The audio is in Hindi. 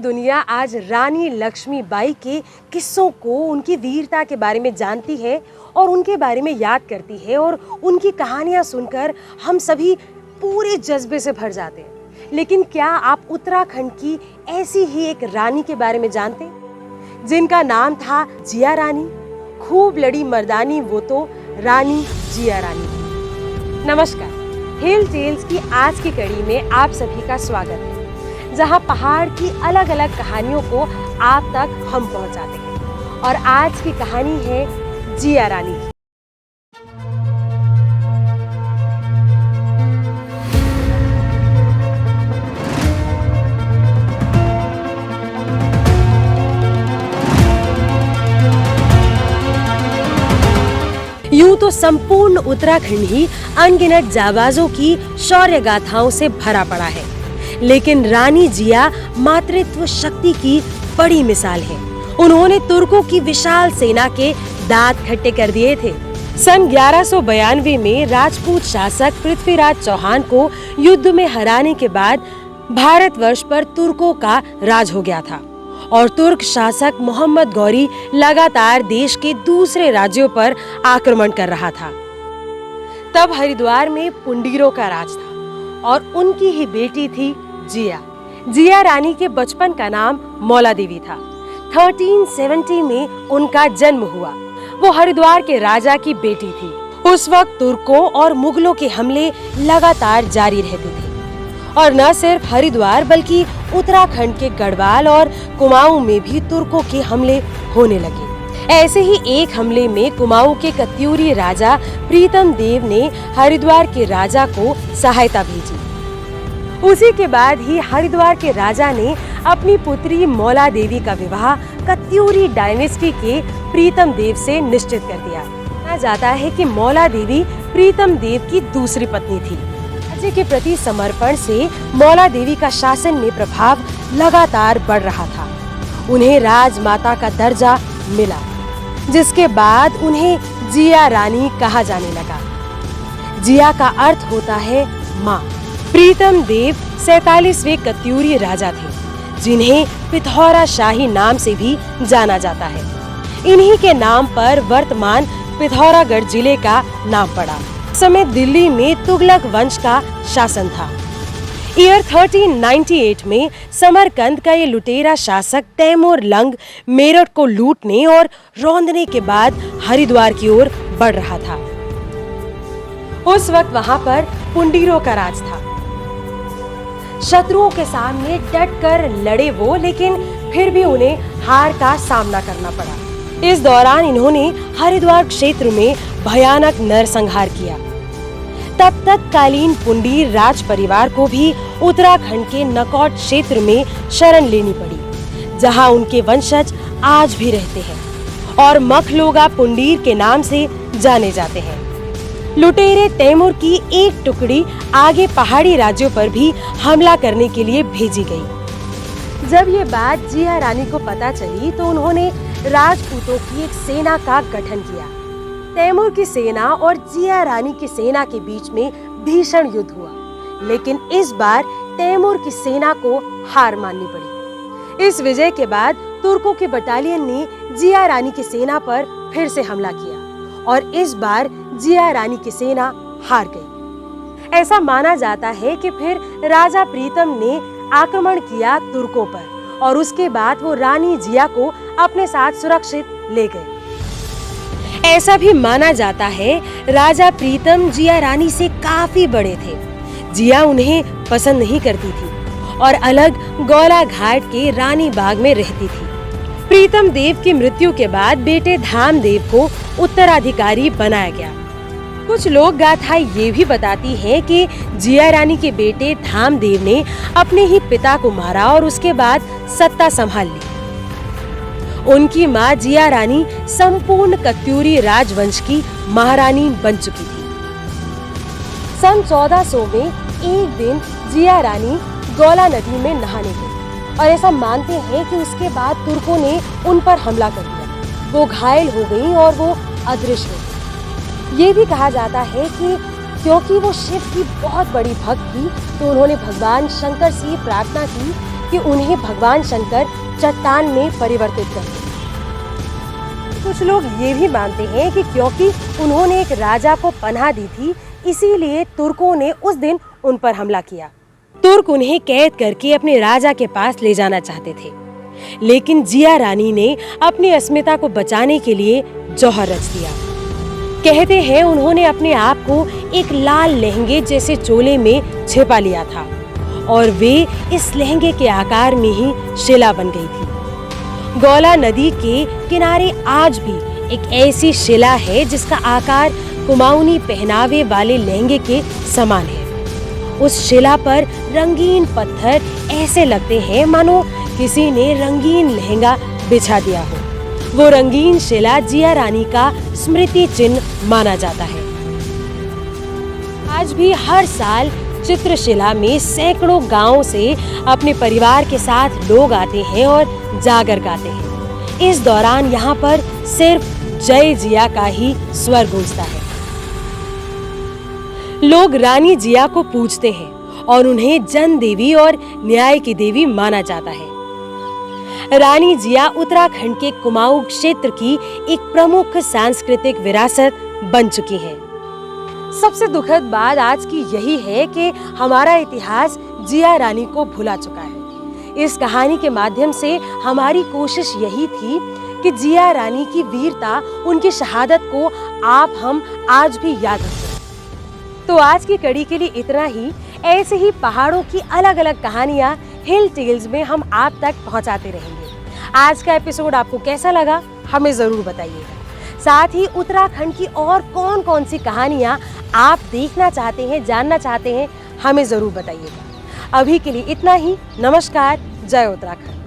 दुनिया आज रानी लक्ष्मीबाई के किस्सों को, उनकी वीरता के बारे में जानती है और उनके बारे में याद करती है। और उनकी कहानियां सुनकर हम सभी पूरे जज्बे से भर जाते हैं। लेकिन क्या आप उत्तराखंड की ऐसी ही एक रानी के बारे में जानते हैं जिनका नाम था जिया रानी? खूब लड़ी मर्दानी वो तो रानी जिया रानी थी। नमस्कार, हिल टेल्स की आज की कड़ी में आप सभी का स्वागत है, जहां पहाड़ की अलग अलग कहानियों को आप तक हम पहुंचाते हैं। और आज की कहानी है जिया रानी की। यूं तो संपूर्ण उत्तराखंड ही अनगिनत जाबाजों की शौर्य गाथाओं से भरा पड़ा है, लेकिन रानी जिया मातृत्व शक्ति की बड़ी मिसाल है। उन्होंने तुर्कों की विशाल सेना के दांत खट्टे कर दिए थे। सन 1192 में राजपूत शासक पृथ्वीराज चौहान को युद्ध में हराने के बाद भारतवर्ष पर तुर्कों का राज हो गया था और तुर्क शासक मोहम्मद गौरी लगातार देश के दूसरे राज्यों पर आक्रमण कर रहा था। तब हरिद्वार में पुंडीरों का राज था और उनकी ही बेटी थी जिया। जिया रानी के बचपन का नाम मौला देवी था। 1370 में उनका जन्म हुआ। वो हरिद्वार के राजा की बेटी थी। उस वक्त तुर्कों और मुगलों के हमले लगातार जारी रहते थे और न सिर्फ हरिद्वार बल्कि उत्तराखंड के गढ़वाल और कुमाऊं में भी तुर्कों के हमले होने लगे। ऐसे ही एक हमले में कुमाऊं के कत्यूरी राजा प्रीतम देव ने हरिद्वार के राजा को सहायता भेजी। उसी के बाद ही हरिद्वार के राजा ने अपनी पुत्री मौला देवी का विवाह कत्यूरी डायनेस्टी के प्रीतम देव से निश्चित कर दिया। माना जाता है कि मौला देवी प्रीतम देव की दूसरी पत्नी थी। राज्य के प्रति समर्पण से मौला देवी का शासन में प्रभाव लगातार बढ़ रहा था। उन्हें राजमाता का दर्जा मिला, जिसके बाद उन्हें जिया रानी कहा जाने लगा। जिया का अर्थ होता है माँ। प्रीतम देव 47वें कत्यूरी राजा थे, जिन्हें पिथौरा शाही नाम से भी जाना जाता है। इन्हीं के नाम पर वर्तमान पिथौरागढ़ जिले का नाम पड़ा। उस समय दिल्ली में तुगलक वंश का शासन था। ईयर 1398 में समरकंद का ये लुटेरा शासक तैमूर लंग मेरठ को लूटने और रौंदने के बाद हरिद्वार की ओर बढ़ रहा था। उस वक्त वहां पर पुंडीरों का राज था। शत्रुओं के सामने डटकर लड़े वो, लेकिन फिर भी उन्हें हार का सामना करना पड़ा। इस दौरान इन्होंने हरिद्वार क्षेत्र में भयानक नरसंहार किया। तब तत्कालीन पुंडीर राज परिवार को भी उत्तराखंड के नकौट क्षेत्र में शरण लेनी पड़ी, जहां उनके वंशज आज भी रहते हैं और मखलोगा पुंडीर के नाम से जाने जाते हैं। लुटेरे तैमूर की एक टुकड़ी आगे पहाड़ी राज्यों पर भी हमला करने के लिए भेजी गई। जब ये बात जिया रानी को पता चली तो उन्होंने राजपूतों की एक सेना का गठन किया। तैमूर की सेना और जिया रानी की सेना के बीच में भीषण युद्ध हुआ, लेकिन इस बार तैमूर की सेना को हार माननी पड़ी। इस विजय के बाद तुर्कों के बटालियन ने जिया रानी की सेना पर फिर से हमला किया और इस बार जिया रानी की सेना हार गई। ऐसा माना जाता है कि फिर राजा प्रीतम ने आक्रमण किया तुर्कों पर और उसके बाद वो रानी जिया को अपने साथ सुरक्षित ले गए। ऐसा भी माना जाता है राजा प्रीतम जिया रानी से काफी बड़े थे। जिया उन्हें पसंद नहीं करती थी और अलग गौला घाट के रानी बाग में रहती थी। प्रीतम देव की मृत्यु के बाद बेटे धामदेव को उत्तराधिकारी बनाया गया। कुछ लोक गाथा ये भी बताती है कि जिया रानी के बेटे धामदेव ने अपने ही पिता को मारा और उसके बाद सत्ता संभाल ली। उनकी मां जिया रानी संपूर्ण कत्यूरी राजवंश की महारानी बन चुकी थी। सन 1400 में एक दिन जिया रानी गौला नदी में नहाने गई और ऐसा मानते हैं कि उसके बाद तुर्कों ने उन पर हमला कर दिया। वो घायल हो गई और वो अदृश्य हो गई। ये भी कहा जाता है कि क्योंकि वो शिव की बहुत बड़ी भक्त थी तो उन्होंने भगवान शंकर से प्रार्थना की कि उन्हें भगवान शंकर चट्टान में परिवर्तित कर दिया। कुछ लोग ये भी मानते हैं कि क्योंकि उन्होंने एक राजा को पनाह दी थी, इसीलिए तुर्कों ने उस दिन उन पर हमला किया। तुर्क उन्हें कैद करके अपने राजा के पास ले जाना चाहते थे, लेकिन जिया रानी ने अपनी अस्मिता को बचाने के लिए जौहर रच दिया। कहते हैं उन्होंने अपने आप को एक लाल लहंगे जैसे चोले में छिपा लिया था और वे इस लहंगे के आकार में ही शिला बन गई थी। गौला नदी के किनारे आज भी एक ऐसी शिला है जिसका आकार कुमाऊनी पहनावे वाले लहंगे के समान है। उस शिला पर रंगीन पत्थर ऐसे लगते हैं मानो किसी ने रंगीन लहंगा बिछा दिया हो। वो रंगीन शिला जिया रानी का स्मृति चिन्ह माना जाता है। आज भी हर साल चित्रशिला में सैकड़ों गांवों से अपने परिवार के साथ लोग आते हैं और जागर गाते हैं। इस दौरान यहाँ पर सिर्फ जय जिया का ही स्वर गूंजता है। लोग रानी जिया को पूजते हैं और उन्हें जन देवी और न्याय की देवी माना जाता है। रानी जिया उत्तराखंड के कुमाऊं क्षेत्र की एक प्रमुख सांस्कृतिक विरासत बन चुकी हैं। सबसे दुखद बात आज की यही है कि हमारा इतिहास जिया रानी को भुला चुका है। इस कहानी के माध्यम से हमारी कोशिश यही थी कि जिया रानी की वीरता, उनकी शहादत को हम आज भी याद रखें। तो आज की कड़ी के लिए इतना ही। ऐसे ही पहाड़ों की अलग अलग कहानियां हिल टेल्स में हम आप तक पहुंचाते रहेंगे। आज का एपिसोड आपको कैसा लगा हमें जरूर बताइएगा। साथ ही उत्तराखंड की और कौन कौन सी कहानियां आप देखना चाहते हैं, जानना चाहते हैं, हमें जरूर बताइएगा। अभी के लिए इतना ही। नमस्कार। जय उत्तराखंड।